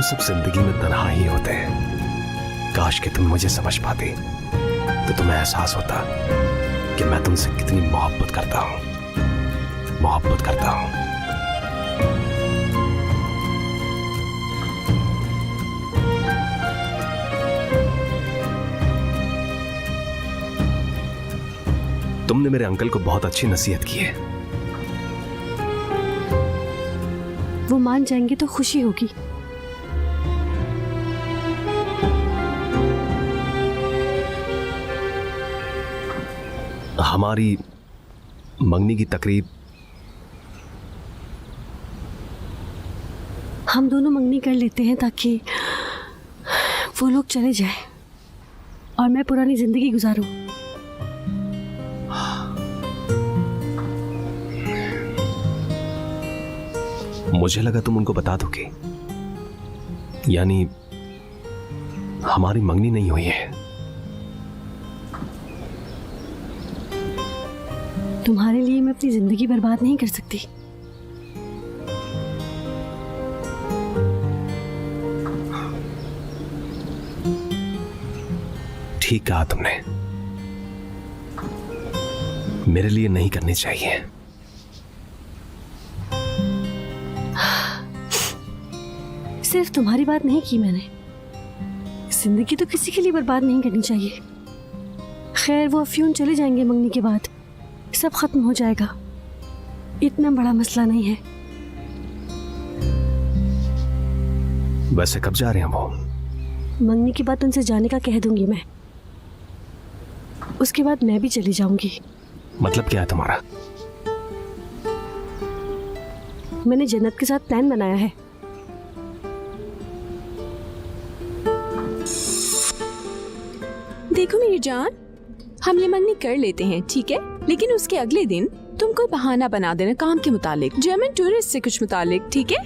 सब जिंदगी में तन्हा ही होते हैं। काश कि तुम मुझे समझ पाती तो तुम्हें एहसास होता कि मैं तुमसे कितनी मोहब्बत करता हूं, मोहब्बत करता हूं। तुमने मेरे अंकल को बहुत अच्छी नसीहत की है। वो मान जाएंगे तो खुशी होगी। हमारी मंगनी की तकरीब हम दोनों मंगनी कर लेते हैं ताकि वो लोग चले जाएं और मैं पुरानी जिंदगी गुजारूं। मुझे लगा तुम उनको बता दोगे, यानी हमारी मंगनी नहीं हुई है। तुम्हारे लिए मैं अपनी जिंदगी बर्बाद नहीं कर सकती। ठीक कहा तुमने, मेरे लिए नहीं करनी चाहिए। सिर्फ तुम्हारी बात नहीं की मैंने, जिंदगी तो किसी के लिए बर्बाद नहीं करनी चाहिए। खैर वो अफ्यून चले जाएंगे, मंगनी के बाद सब खत्म हो जाएगा, इतना बड़ा मसला नहीं है। वैसे कब जा रहे हैं वो? मंगनी के बाद उनसे जाने का कह दूंगी मैं, उसके बाद मैं भी चली जाऊंगी। मतलब क्या है तुम्हारा? मैंने जन्नत के साथ प्लान बनाया है। देखो मेरी जान, हम ये मंगनी कर लेते हैं, ठीक है, लेकिन उसके अगले दिन तुम कोई बहाना बना देना काम के मुतालिक, जर्मन टूरिस्ट से कुछ मुतालिक, ठीक है?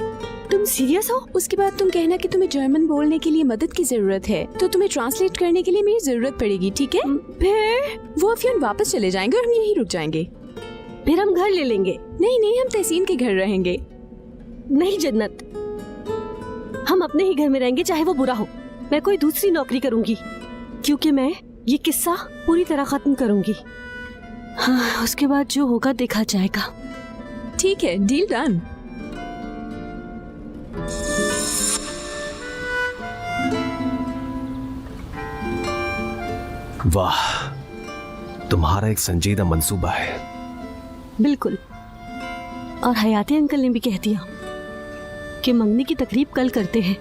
तुम सीरियस हो? उसके बाद तुम कहना कि तुम्हें जर्मन बोलने के लिए मदद की जरूरत है, तो तुम्हें ट्रांसलेट करने के लिए मेरी जरूरत पड़ेगी, ठीक है? फिर वो अफ्यून वापस चले जाएंगे और हम यहीं रुक जाएंगे। फिर हम घर ले लेंगे। नहीं नहीं, हम तहसीन के घर रहेंगे। नहीं जन्नत, हम अपने ही घर में रहेंगे, चाहे वो बुरा हो। मैं कोई दूसरी नौकरी करूंगी, क्योंकि मैं ये किस्सा पूरी तरह खत्म करूंगी। हाँ, उसके बाद जो होगा देखा जाएगा। ठीक है, डील डन। वाह, तुम्हारा एक संजीदा मंसूबा है। बिल्कुल, और हयाती अंकल ने भी कह दिया कि मंगनी की तकरीब कल करते हैं।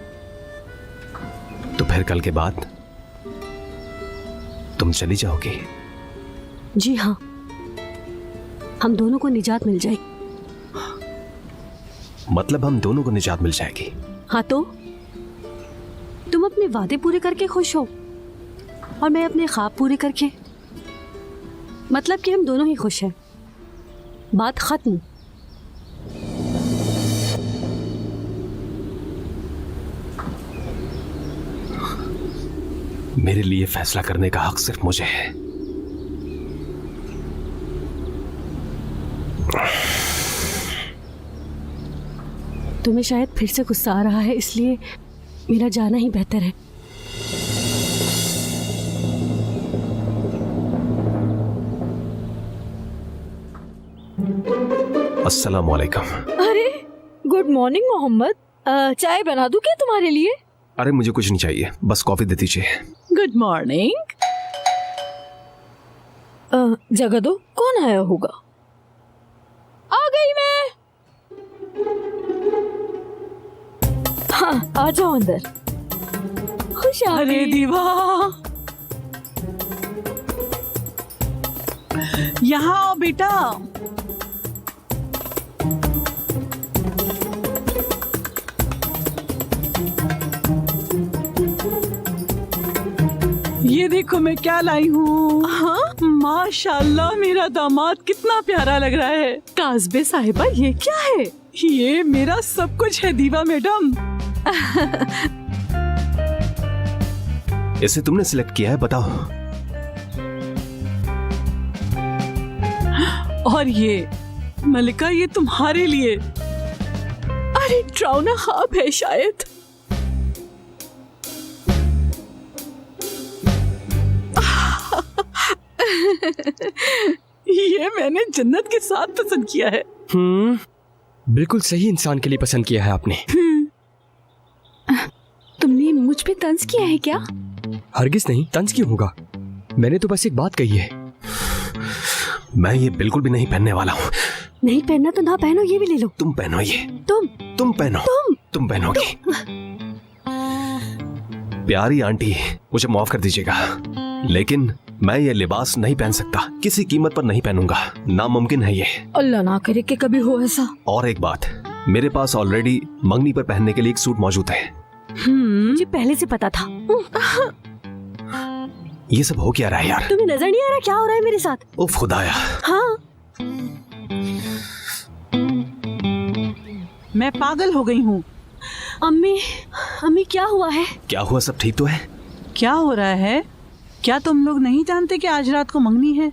तो फिर कल के बाद तुम चली जाओगी? जी हाँ, हम दोनों को निजात मिल जाएगी। मतलब हम दोनों को निजात मिल जाएगी? हाँ, तो तुम अपने वादे पूरे करके खुश हो और मैं अपने ख्वाब पूरे करके, मतलब कि हम दोनों ही खुश हैं। बात खत्म। मेरे लिए फैसला करने का हक सिर्फ मुझे है। तुम्हें शायद फिर से गुस्सा आ रहा है, इसलिए मेरा जाना ही बेहतर है। अस्सलाम वालेकुम। अरे गुड मॉर्निंग मोहम्मद, चाय बना दूं क्या तुम्हारे लिए? अरे मुझे कुछ नहीं चाहिए, बस कॉफी दे दीजिए। Good morning. जगह दो, कौन आया होगा? आ गई मैं। हाँ, आ जाओ अंदर। खुश आ अरे गई। दीवा, यहाँ आओ बेटा। ये देखो मैं क्या लाई हूँ। हाँ, माशाल्लाह मेरा दामाद कितना प्यारा लग रहा है। काज़बे साहिबा, ये क्या है? ये मेरा सब कुछ है दीवा मैडम। इसे तुमने सिलेक्ट किया है, बताओ। और ये मलिका, ये तुम्हारे लिए। अरे ड्राउना ख्वाब है शायद। ये मैंने जन्नत के साथ पसंद किया है। बिल्कुल सही इंसान के लिए पसंद किया है आपने। तुमने मुझ पे तंज किया है क्या? हरगिज नहीं, तंज क्यों होगा? मैंने तो बस एक बात कही है। मैं ये बिल्कुल भी नहीं पहनने वाला हूँ। नहीं पहनना तो ना पहनो, ये भी ले लो। तुम पहनो ये। तुम पहनो। तुम पहनोगी। प्यारी आंटी, मुझे माफ कर दीजिएगा, लेकिन मैं ये लिबास नहीं पहन सकता, किसी कीमत पर नहीं पहनूंगा, नामुमकिन है ये। अल्लाह ना करे कि कभी हो ऐसा। और एक बात, मेरे पास ऑलरेडी मंगनी पर पहनने के लिए एक सूट मौजूद है। मुझे पहले से पता था। ये सब हो क्या रहा है यार? तुम्हें नजर नहीं आ रहा क्या हो रहा है मेरे साथ? उफ खुदाया। हाँ, मैं पागल हो गई हूँ। अम्मी क्या हुआ है? क्या हुआ, सब ठीक तो है? क्या हो रहा है? क्या तुम लोग नहीं जानते कि आज रात को मंगनी है?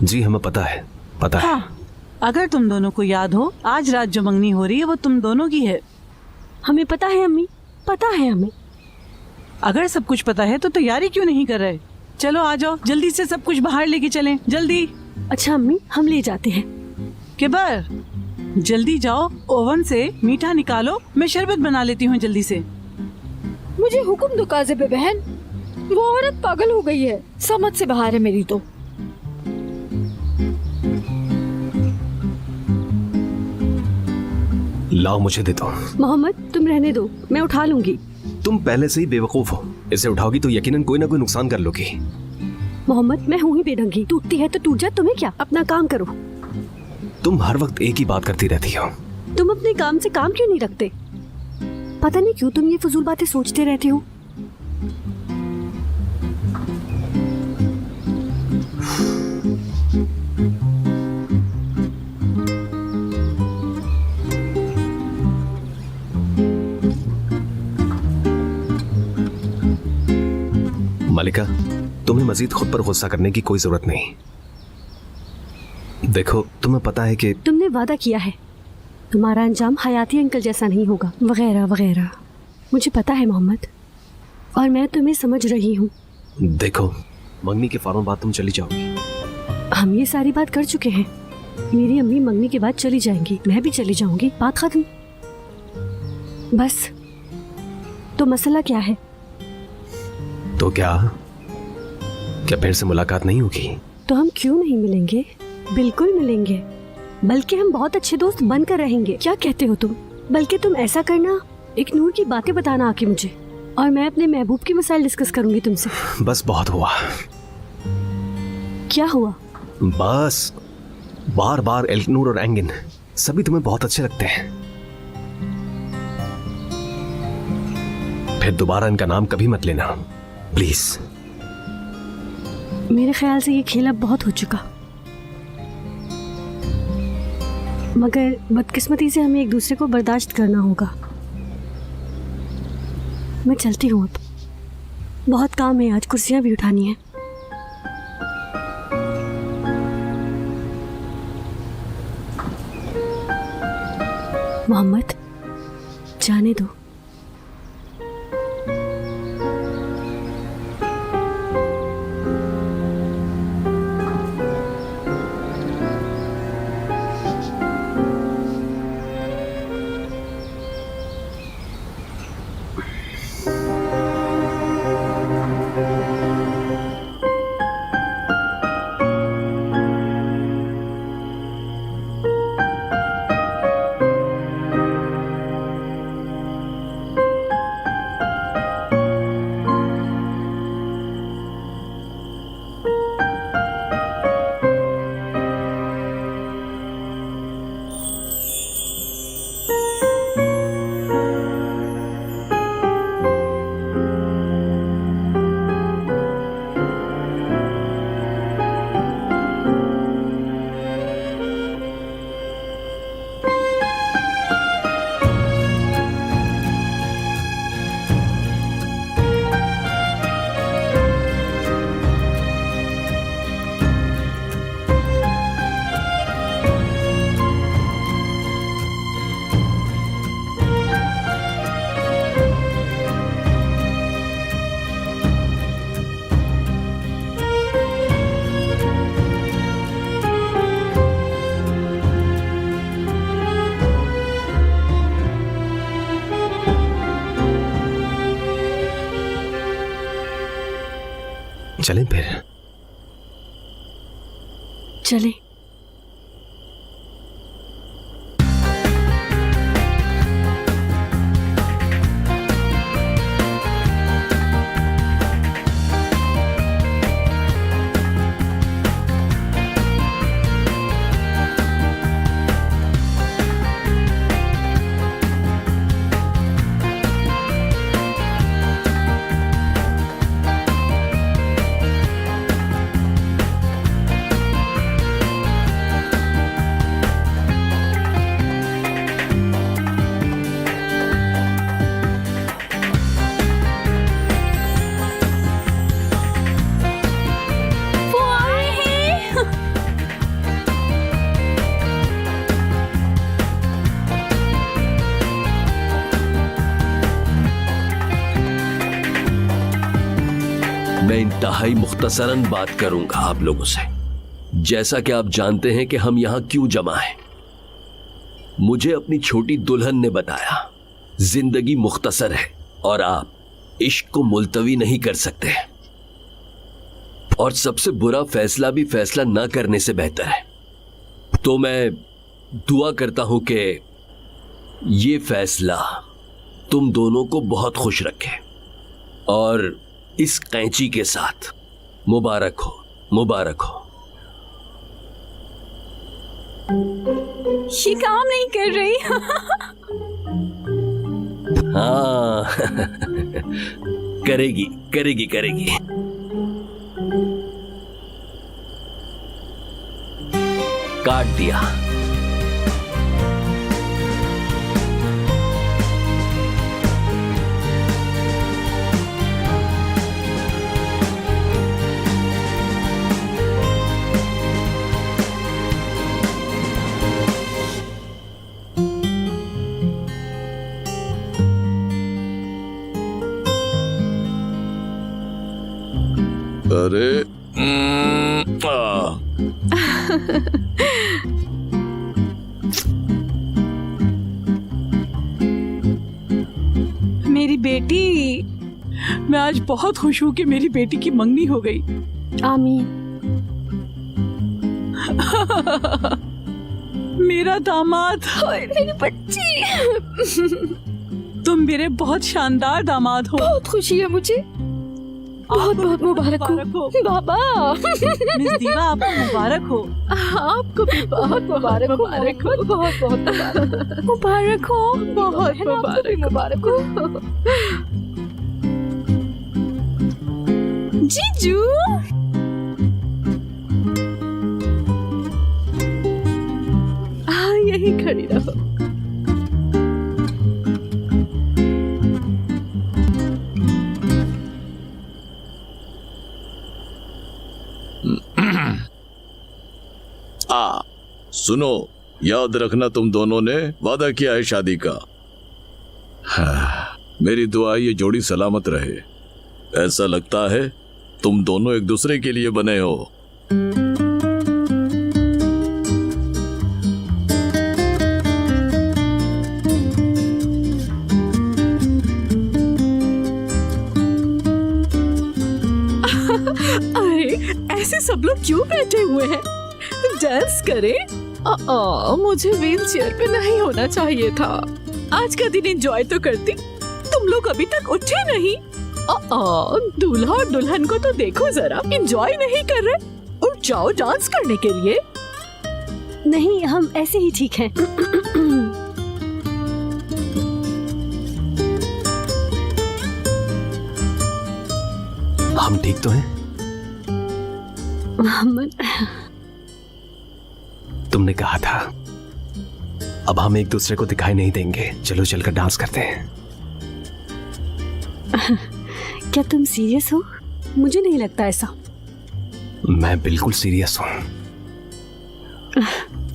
जी हमें पता है, पता है। हाँ, अगर तुम दोनों को याद हो, आज रात जो मंगनी हो रही है वो तुम दोनों की है। हमें पता है अम्मी, पता है हमें। अगर सब कुछ पता है तो तैयारी क्यों नहीं कर रहे? चलो आ जाओ, जल्दी से सब कुछ बाहर लेके चलें, जल्दी। अच्छा अम्मी, हम ले जाते हैं। किबर, जल्दी जाओ, ओवन से मीठा निकालो, मैं शरबत बना लेती हूँ जल्दी से। मुझे हुक्म दो काज़िब बहन, वो औरत पागल हो गई है, समझ से बाहर है मेरी तो। लाओ मुझे दे दो। मोहम्मद तुम रहने दो, मैं उठा लूंगी। तुम पहले से ही बेवकूफ हो, इसे उठाओगी तो यकीनन कोई ना कोई नुकसान कर लोगी। मोहम्मद मैं हूँ ही बेढंगी, टूटती है तो टूट जा, तुम्हें क्या? अपना काम करो। तुम हर वक्त एक ही बात करती रहती हो। तुम अपने काम से काम क्यों नहीं रखते? पता नहीं क्यों तुम ये फजूल बातें सोचते रहते हो। मलिका, तुम्हें मजीद खुद पर गुस्सा करने की कोई जरूरत नहीं। देखो, तुम्हें पता है कि तुमने वादा किया है तुम्हारा अंजाम हयाती अंकल जैसा नहीं होगा, वगैरह वगैरह। मुझे पता है मोहम्मद, और मैं तुम्हें समझ रही हूँ। देखो, मंगनी के फौरन बाद तुम चली जाओगी। हम ये सारी बात कर चुके हैं। मेरी अम्मी मंगनी के बाद चली जाएंगी, मैं भी चली जाऊंगी, बात खत्म। बस, तो मसला क्या है? तो क्या फिर से मुलाकात नहीं होगी? तो हम क्यों नहीं मिलेंगे? बिल्कुल मिलेंगे, बल्कि हम बहुत अच्छे दोस्त बनकर रहेंगे। क्या कहते हो तुम? बल्कि तुम ऐसा करना, एक नूर की बातें बताना आके मुझे, और मैं अपने महबूब की मसाइल डिस्कस करूंगी तुमसे। बस बहुत हुआ। क्या हुआ? बस बार बार एल्कनूर और एंगिन सभी तुम्हें बहुत अच्छे लगते हैं। फिर दोबारा इनका नाम कभी मत लेना प्लीज। मेरे ख्याल से ये खेल अब बहुत हो चुका, मगर बदकिस्मती से हमें एक दूसरे को बर्दाश्त करना होगा। मैं चलती हूँ अब, बहुत काम है आज, कुर्सियाँ भी उठानी है। मोहम्मद जाने दो। फिर चले। मैं इंतहाई मुख्तसरन बात करूंगा आप लोगों से। जैसा कि आप जानते हैं कि हम यहां क्यों जमा हैं। मुझे अपनी छोटी दुल्हन ने बताया जिंदगी मुख्तसर है और आप इश्क को मुलतवी नहीं कर सकते, और सबसे बुरा फैसला भी फैसला ना करने से बेहतर है। तो मैं दुआ करता हूं कि ये फैसला तुम दोनों को बहुत खुश रखे, और इस कैंची के साथ मुबारक हो, मुबारक हो। ये काम नहीं कर रही। हाँ करेगी करेगी करेगी। काट दिया। अरे मेरी बेटी, मैं आज बहुत खुश हूँ कि मेरी बेटी की मंगनी हो गई। आमीन। मेरा दामाद, मेरी बच्ची, तुम मेरे बहुत शानदार दामाद हो। बहुत खुशी है मुझे। बहुत बहुत मुबारक हो बाबा। मिस दीवा, आपको मुबारक हो। आपको भी बहुत मुबारक हो। बहुत बहुत मुबारक। मुबारक हो, बहुत मुबारक हो। जीजू। यही खड़ी रहो। सुनो, याद रखना तुम दोनों ने वादा किया है शादी का। हाँ, मेरी दुआ ये जोड़ी सलामत रहे। ऐसा लगता है तुम दोनों एक दूसरे के लिए बने हो। अरे ऐसे सब लोग क्यों बैठे हुए हैं? डांस करें। मुझे व्हील चेयर पे नहीं होना चाहिए था। आज का दिन एंजॉय तो करती। तुम लोग अभी तक उठे नहीं। दूल्हा और दुल्हन को तो देखो जरा, एंजॉय नहीं कर रहे। उठ जाओ डांस करने के लिए। नहीं, हम ऐसे ही ठीक हैं। हम ठीक तो हैं? मोहम्मद, तुमने कहा था अब हम एक दूसरे को दिखाई नहीं देंगे। चलो चलकर डांस करते हैं। क्या तुम सीरियस हो? मुझे नहीं लगता ऐसा। मैं बिल्कुल सीरियस हूं।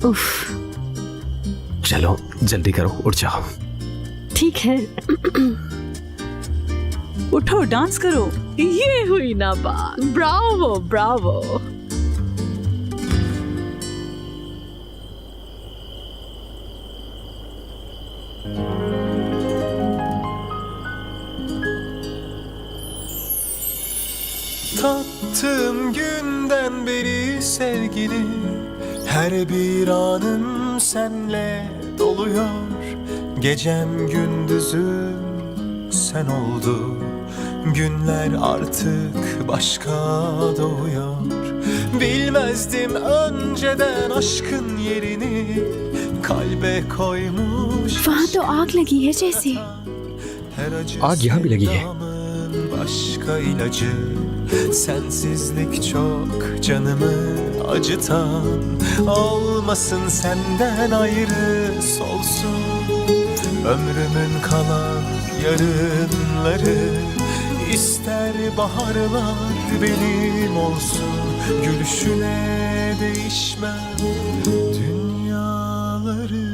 उफ, चलो जल्दी करो, उठ जाओ। ठीक है। उठो, डांस करो। ये हुई ना बात। Bravo Bravo. Tattığım günden beri sevgili, her bir anım senle doluyor. Gecem gündüzüm sen oldu, günler artık başka doğuyor. Bilmezdim önceden aşkın yerini, kalbe koymuş. वहाँ तो आग लगी है जैसे। Her acı Aag yahan bile lagi hai. sevdamın başka ilacı. Sensizlik çok canımı acıtan. Olmasın senden ayrı solsun ömrümün kalan yarınları. İster baharlar benim olsun, gülüşüne değişmem dünyaları.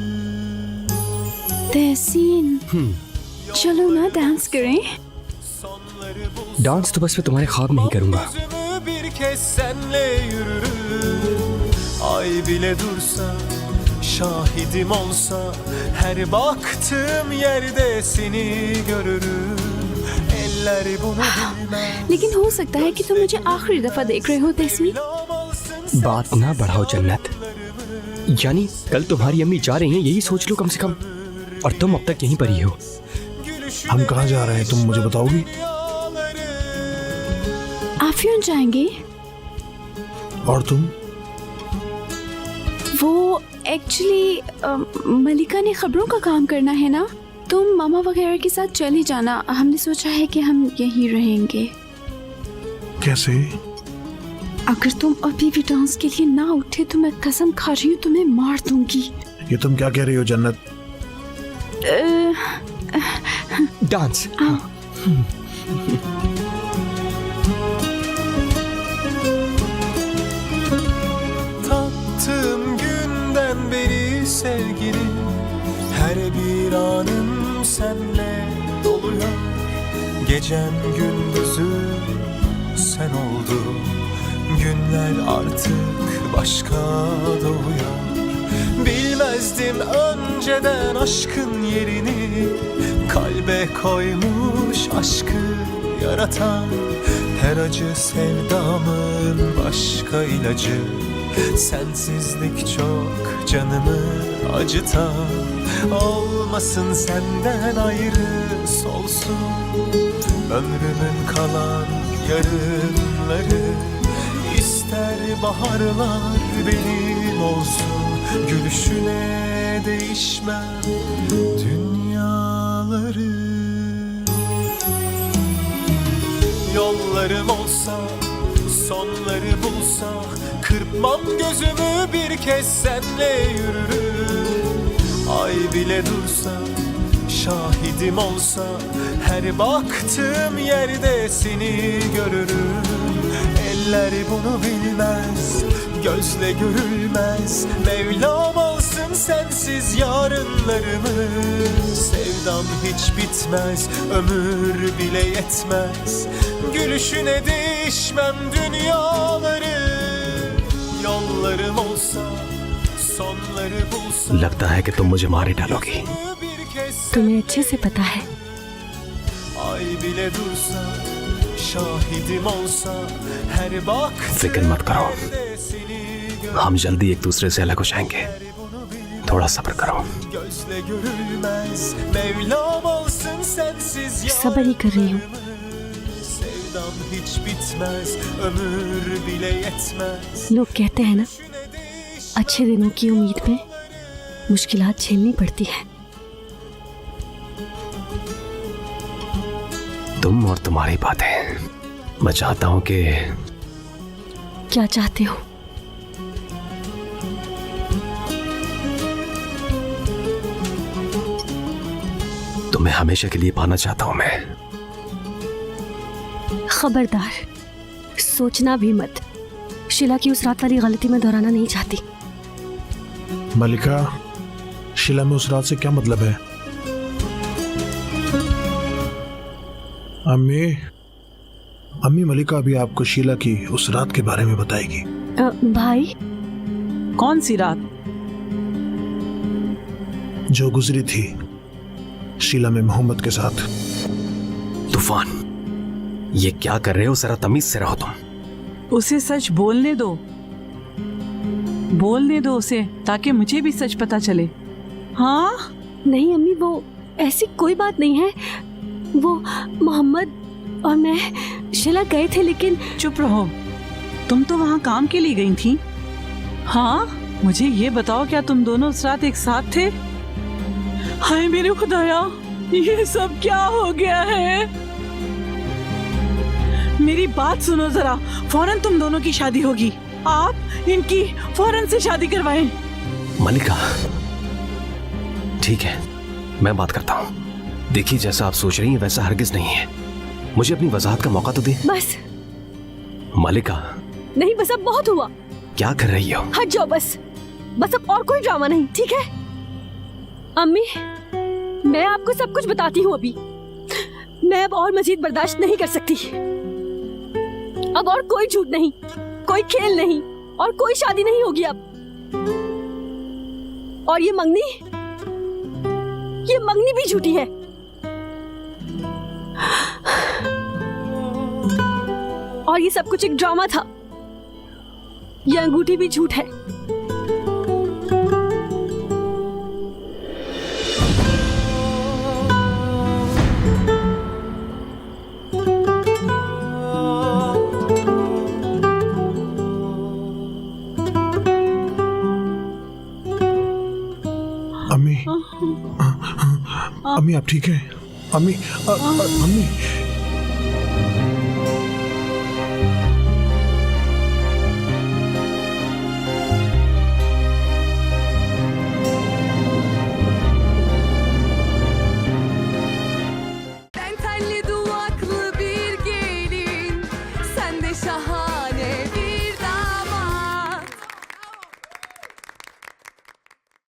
तहसीन चलो ना dance करें। Dance तो बस मैं तुम्हारे ख्वाब में ही करूंगा। Gözümü bir kez senle yürürüm. Ay bile dursa, şahidim olsa, her baktığım yerde seni görürüm. Eller bunu bilmez. लेकिन हो सकता है कि तुम मुझे आखिरी दफा देख रहे हो तहसीन। बात ना बढ़ाओ जन्नत, यानी कल तुम्हारी अम्मी जा रही हैं यही सोच लो कम से कम, और तुम अब तक यहीं पर ही हो। हम कहाँ जा रहे हैं तुम मुझे बताओगी? आफियन जाएंगे। और तुम? वो एक्चुअली मलिका ने खबरों का काम करना है ना, तुम मामा वगैरह के साथ चली जाना। हमने सोचा है कि हम यहीं रहेंगे। कैसे? अगर तुम अभी भी डांस के लिए ना उठे तो मैं कसम खा रही हूँ तुम्हें मार दूंगी। ये तुम क्या कह रही हो जन्नत? डांस। आओ। Tattığım günden beri sevgili, her bir anım senle doluyor. Gecem gündüzüm sen oldu, günler artık başka doğuyor. Bilmezdim önceden aşkın yerini, kalbe koymuş aşkı yaratan. Her acı sevdamın başka ilacı. Sensizlik çok canımı acıtan. Olmasın senden ayrı solsun ömrümün kalan yarınları. İster baharlar benim olsun, gülüşüne değişmem dünyaları. Yollarım olsa, sonları bulsa, kırpmam gözümü bir kez senle yürürüm. Ay bile dursa, şahidim olsa, her baktığım yerde seni görürüm. Eller bunu bilmez, gözle görülmez. Mevlam alsın sensiz yarınlarımı. Sevdam hiç bitmez, ömür bile yetmez. Gülüşüne değişmem dünyaları. Yollarım olsa, sonları bulsa. लगता है कि तुम मुझे मार ही डालोगी। तुम्हें अच्छे से पता है। Ay bile dursa, şahidim olsa, her baktığım फिक्र मत करो, yerde seni हम जल्दी एक दूसरे से अलग हो जाएंगे। थोड़ा सब्र करो। gözle görülmez. Mevlam alsın sensiz सब्र ही कर रही हूँ। Sevdam hiç bitmez, ömür bile yetmez. लोग कहते हैं ना, अच्छे दिनों की उम्मीद में मुश्किलात झेलनी पड़ती है। तुम और तुम्हारी बातें, मैं चाहता हूं कि क्या चाहते हो? तुम्हें हमेशा के लिए पाना चाहता हूं मैं। खबरदार, सोचना भी मत। शिला की उस रात वाली गलती में दोहराना नहीं चाहती। मलिका, शीला में उस रात से क्या मतलब है? अम्मी, अम्मी मलिका अभी आपको शीला की उस रात के बारे में बताएगी। भाई, कौन सी रात? जो गुजरी थी शीला में मोहम्मद के साथ। तूफान, ये क्या कर रहे हो? जरा तमीज से रहो तुम। उसे सच बोलने दो, बोलने दो उसे, ताकि मुझे भी सच पता चले। हाँ नहीं अम्मी, वो ऐसी कोई बात नहीं है। वो मोहम्मद और मैं शीला गए थे, लेकिन चुप रहो, तुम तो वहाँ काम के लिए गई थी। हाँ, मुझे ये बताओ, क्या तुम दोनों उस रात एक साथ थे? हाय मेरे खुदाया, ये सब क्या हो गया है? मेरी बात सुनो जरा, फौरन तुम दोनों की शादी होगी। आप इनकी फौरन से शादी करवाएं। मलिका, ठीक है, मैं बात करता हूँ। देखिए, जैसा आप सोच रही हैं वैसा हरगिज नहीं है। मुझे अपनी वजाहत का मौका तो दे। बस। मलिका। नहीं, बस अब बहुत हुआ। क्या कर रही हो? हट जाओ बस, बस अब और कोई ड्रामा नहीं, ठीक है? अम्मी, मैं आपको सब कुछ बताती हूँ अभी। मैं अब और मजीद बर्दाश्त नहीं कर सकती। अब और कोई झूठ नहीं, कोई खेल नहीं, और कोई शादी नहीं होगी अब। और ये मंगनी भी झूठी है। और ये सब कुछ एक ड्रामा था। ये अंगूठी भी झूठ है। अम्मी, अम्मी आप ठीक है? अम्मी, अम्मी